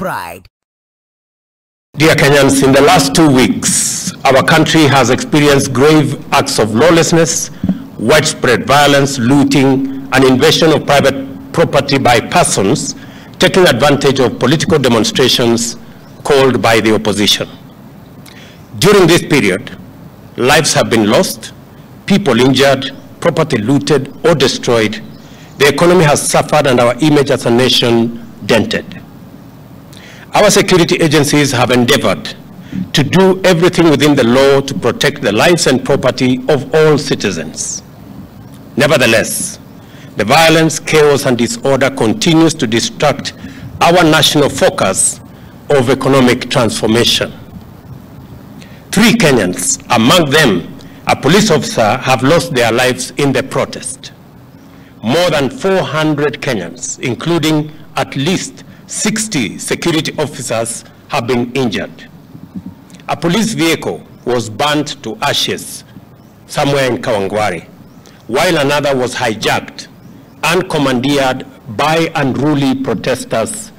pride. Dear Kenyans, in the last 2 weeks, our country has experienced grave acts of lawlessness, widespread violence, looting, and invasion of private property by persons taking advantage of political demonstrations called by the opposition. During this period, lives have been lost, people injured, property looted or destroyed, the economy has suffered, and our image as a nation dented. Our security agencies have endeavored to do everything within the law to protect the lives and property of all citizens. Nevertheless, the violence, chaos, and disorder continues to distract our national focus of economic transformation. 3 Kenyans, among them a police officer, have lost their lives in the protest. More than 400 Kenyans, including at least 60 security officers, have been injured. A police vehicle was burnt to ashes somewhere in Kawangware, while another was hijacked and commandeered by unruly protesters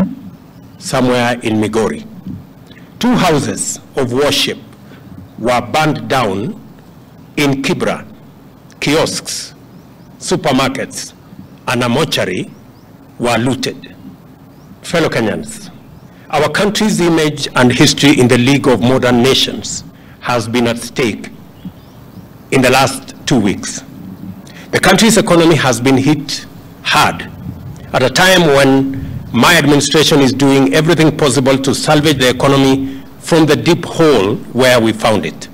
somewhere in Migori. 2 houses of worship were burned down in Kibra. Kiosks, supermarkets, and a mortuary were looted. Fellow Kenyans, our country's image and history in the League of Modern Nations has been at stake in the last 2 weeks. The country's economy has been hit hard at a time when my administration is doing everything possible to salvage the economy from the deep hole where we found it.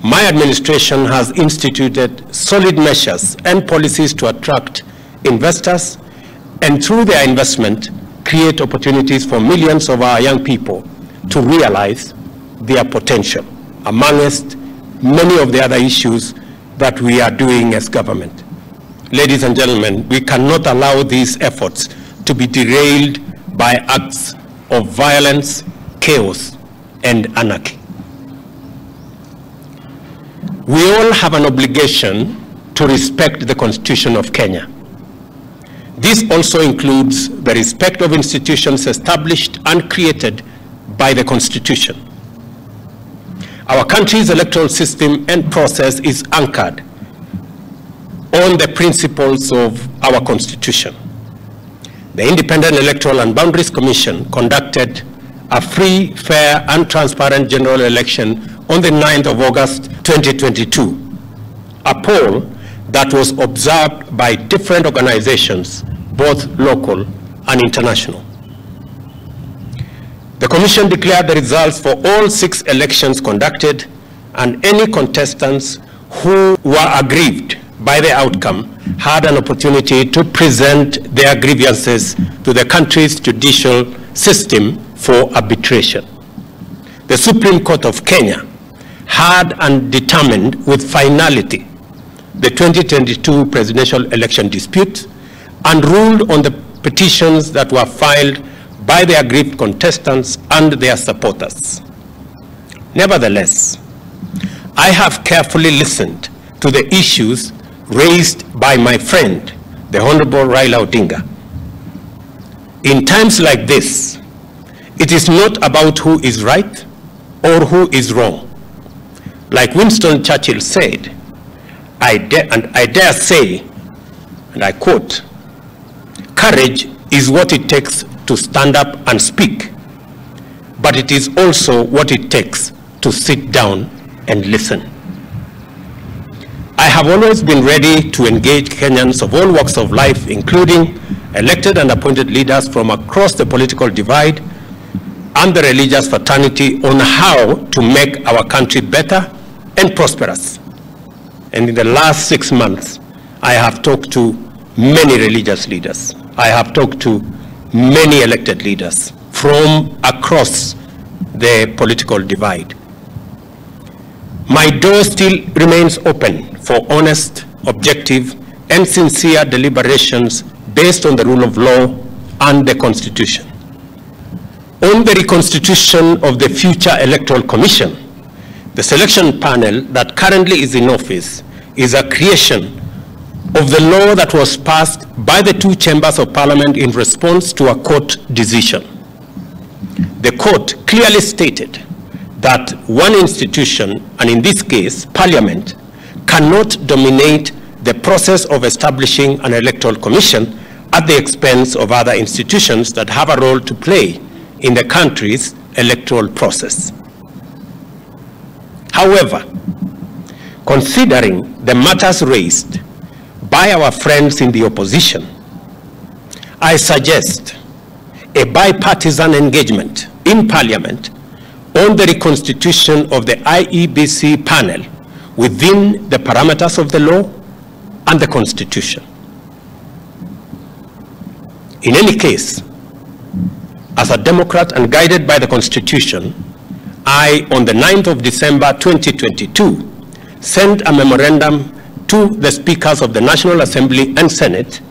My administration has instituted solid measures and policies to attract investors and through their investment create opportunities for millions of our young people to realize their potential, amongst many of the other issues that we are doing as government. Ladies and gentlemen, we cannot allow these efforts to be derailed by acts of violence, chaos, and anarchy. We all have an obligation to respect the Constitution of Kenya. This also includes the respect of institutions established and created by the Constitution. Our country's electoral system and process is anchored on the principles of our Constitution. The Independent Electoral and Boundaries Commission conducted a free, fair, and transparent general election on the 9th of August 2022, a poll that was observed by different organizations, both local and international. The Commission declared the results for all 6 elections conducted, and any contestants who were aggrieved by the outcome had an opportunity to present their grievances to the country's judicial system for arbitration. The Supreme Court of Kenya had and determined with finality the 2022 presidential election dispute and ruled on the petitions that were filed by the aggrieved contestants and their supporters. Nevertheless, I have carefully listened to the issues raised by my friend, the Honorable Raila Odinga. In times like this, it is not about who is right or who is wrong. Like Winston Churchill said, I dare say, and I quote, "Courage is what it takes to stand up and speak, but it is also what it takes to sit down and listen." I have always been ready to engage Kenyans of all walks of life, including elected and appointed leaders from across the political divide and the religious fraternity, on how to make our country better and prosperous. And in the last 6 months, I have talked to many religious leaders. I have talked to many elected leaders from across the political divide. My door still remains open for honest, objective, and sincere deliberations based on the rule of law and the Constitution. On the reconstitution of the future Electoral Commission, the selection panel that currently is in office is a creation of the law that was passed by the 2 chambers of parliament in response to a court decision. the court clearly stated that one institution, and in this case, Parliament, cannot dominate the process of establishing an electoral commission at the expense of other institutions that have a role to play in the country's electoral process. However, considering the matters raised by our friends in the opposition, I suggest a bipartisan engagement in Parliament on the reconstitution of the IEBC panel within the parameters of the law and the Constitution. In any case, as a Democrat and guided by the Constitution, I, on the 9th of December 2022, sent a memorandum to the Speakers of the National Assembly and Senate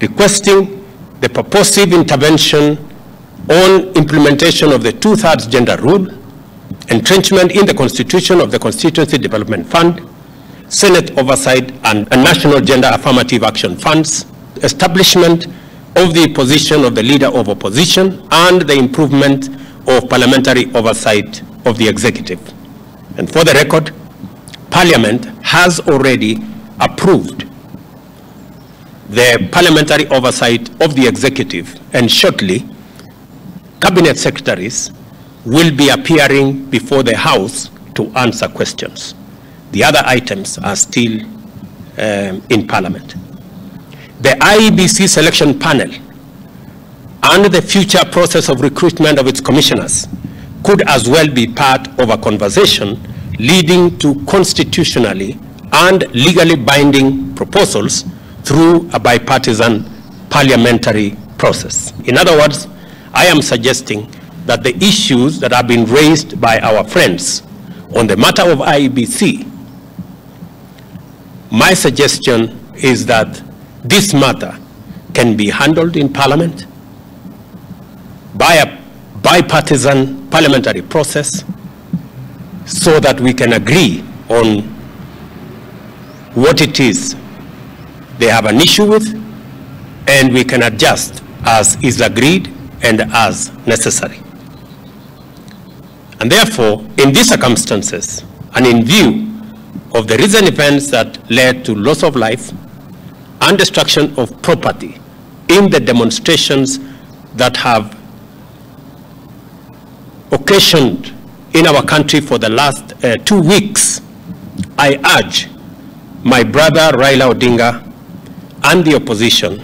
requesting the purposive intervention on implementation of the 2/3 gender rule, entrenchment in the Constitution of the Constituency Development Fund, Senate oversight and national gender affirmative action funds, establishment of the position of the leader of opposition, and the improvement of parliamentary oversight of the executive. And for the record, Parliament has already approved the parliamentary oversight of the executive, and shortly, cabinet secretaries will be appearing before the House to answer questions. The other items are still in Parliament. The IEBC selection panel and the future process of recruitment of its commissioners could as well be part of a conversation leading to constitutionally and legally binding proposals through a bipartisan parliamentary process. In other words, I am suggesting that the issues that have been raised by our friends on the matter of IEBC, my suggestion is that this matter can be handled in Parliament by a bipartisan parliamentary process so that we can agree on what it is they have an issue with, and we can adjust as is agreed and as necessary. And therefore, in these circumstances, and in view of the recent events that led to loss of life and destruction of property in the demonstrations that have occasioned in our country for the last 2 weeks, I urge my brother Raila Odinga and the opposition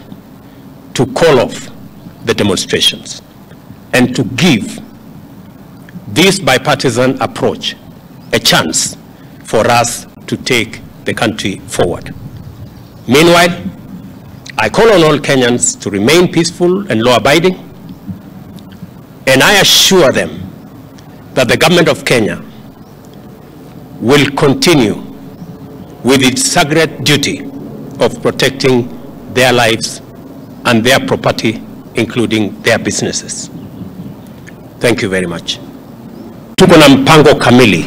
to call off the demonstrations and to give this bipartisan approach a chance for us to take the country forward. Meanwhile, I call on all Kenyans to remain peaceful and law-abiding, and I assure them that the government of Kenya will continue with its sacred duty of protecting their lives and their property, including their businesses. Thank you very much. Tuko na mpango kamili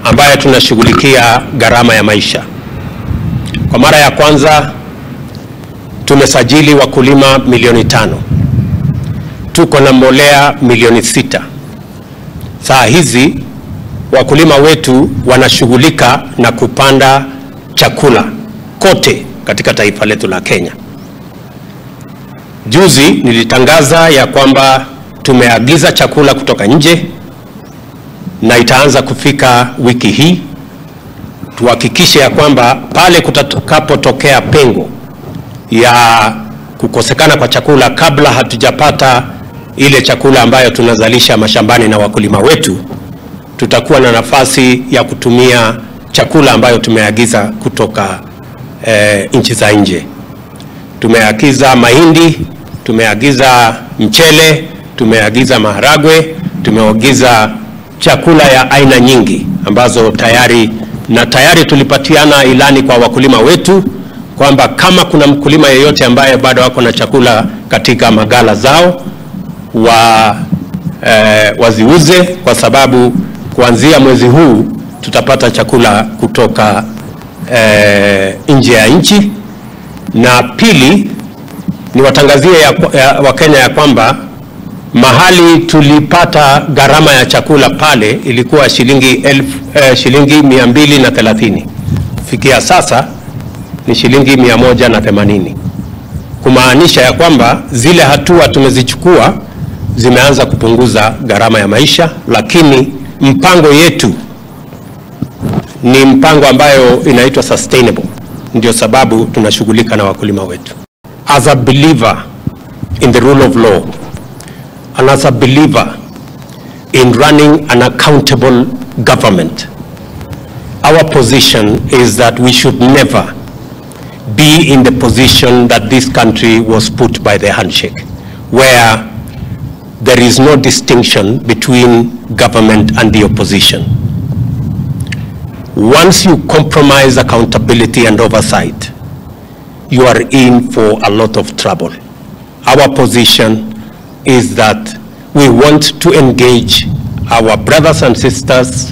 ambayo tunashughulikia gharama ya maisha. Kwa mara ya kwanza tumesajili wakulima milioni 5. Tuko na mbolea milioni 6. Saa hizi wakulima wetu wanashughulika na kupanda chakula kote katika taifa letu la Kenya. Juzi nilitangaza ya kwamba tumeagiza chakula kutoka nje na itaanza kufika wiki hii. Tuhakikishe ya kwamba pale kutakapotokea pengo ya kukosekana kwa chakula kabla hatujapata ile chakula ambayo tunazalisha mashambani na wakulima wetu, tutakuwa na nafasi ya kutumia chakula ambayo tumeagiza kutoka nchi za nje. Tumeagiza mahindi, tumeagiza mchele, tumeagiza maharagwe, tumeagiza chakula ya aina nyingi ambazo tayari tulipatiana ilani kwa wakulima wetu kwamba kama kuna mkulima yeyote ambaye bado wako na chakula katika magala zao waziuze, kwa sababu kuanzia mwezi huu tutapata chakula kutoka nje ya nchi. Na pili, ni watangazie Wakenya ya kwamba Mahali tulipata gharama ya chakula pale ilikuwa shilingi 230. Fikia sasa ni shilingi 180. Kumaanisha ya kwamba zile hatua tumezichukua zimeanza kupunguza gharama ya maisha, lakini mpango yetu ni mpango ambayo inaitwa sustainable. Ndio sababu tunashughulika na wakulima wetu. As a believer in the rule of law, and as a believer in running an accountable government, our position is that we should never be in the position that this country was put by the handshake, where there is no distinction between government and the opposition. Once you compromise accountability and oversight, you are in for a lot of trouble. Our position is that we want to engage our brothers and sisters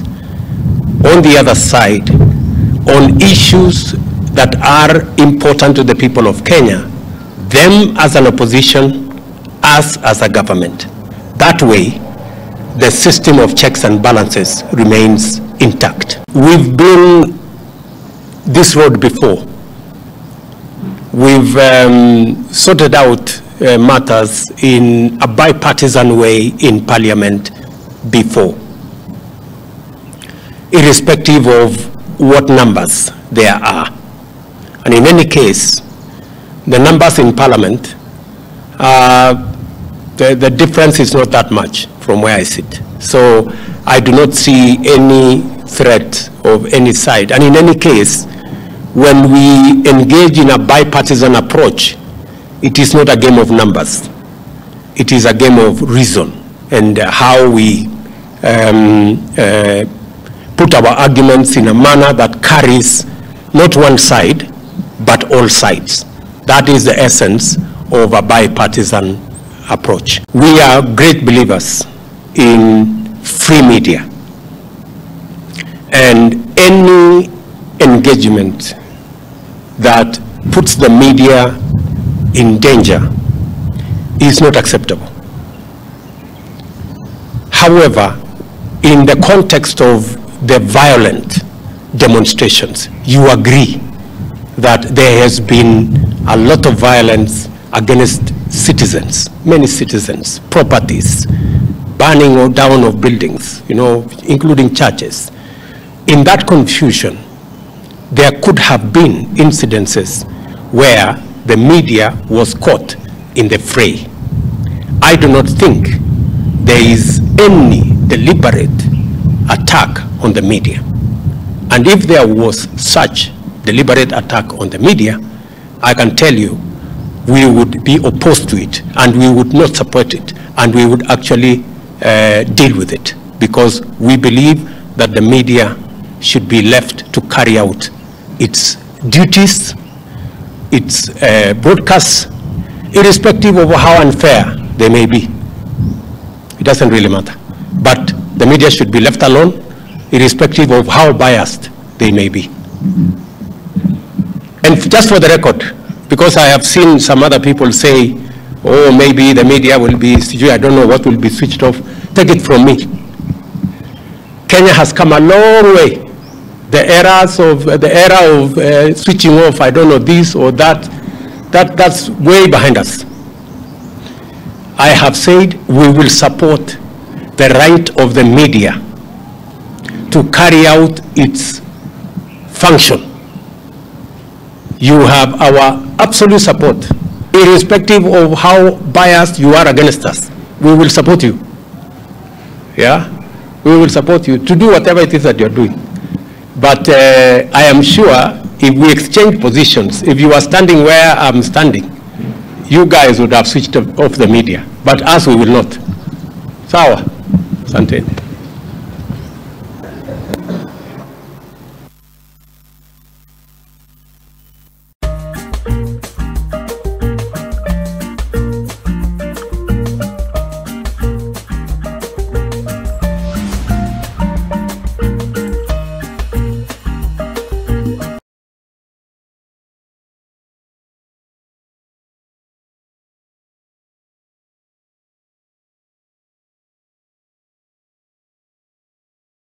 on the other side on issues that are important to the people of Kenya, them as an opposition, us as a government. That way, the system of checks and balances remains intact. We've been this road before. We've sorted out matters in a bipartisan way in Parliament before, irrespective of what numbers there are. And in any case, the numbers in Parliament, the difference is not that much from where I sit. So I do not see any threat of any side. And in any case, when we engage in a bipartisan approach, it is not a game of numbers. It is a game of reason and how we put our arguments in a manner that carries not one side, but all sides. That is the essence of a bipartisan approach. We are great believers in free media, and any engagement that puts the media in danger is not acceptable. However, in the context of the violent demonstrations, you agree that there has been a lot of violence against citizens, many citizens, properties, burning or down of buildings, including churches. In that confusion, there could have been incidences where the media was caught in the fray. I do not think there is any deliberate attack on the media. And if there was such deliberate attack on the media, I can tell you, we would be opposed to it, and we would not support it, and we would actually deal with it, because we believe that the media should be left to carry out its duties, its broadcasts, irrespective of how unfair they may be. It doesn't really matter. But the media should be left alone, irrespective of how biased they may be. And just for the record, because I have seen some other people say, oh, maybe the media will be, I don't know what will be switched off. Take it from me. Kenya has come a long way. The era of switching off, I don't know, this or that's way behind us. I have said we will support the right of the media to carry out its function. You have our absolute support, irrespective of how biased you are against us. We will support you. Yeah? We will support you to do whatever it is that you're doing. But I am sure if we exchange positions, if you are standing where I'm standing, you guys would have switched off the media. But us, we will not. Sawa. Asante.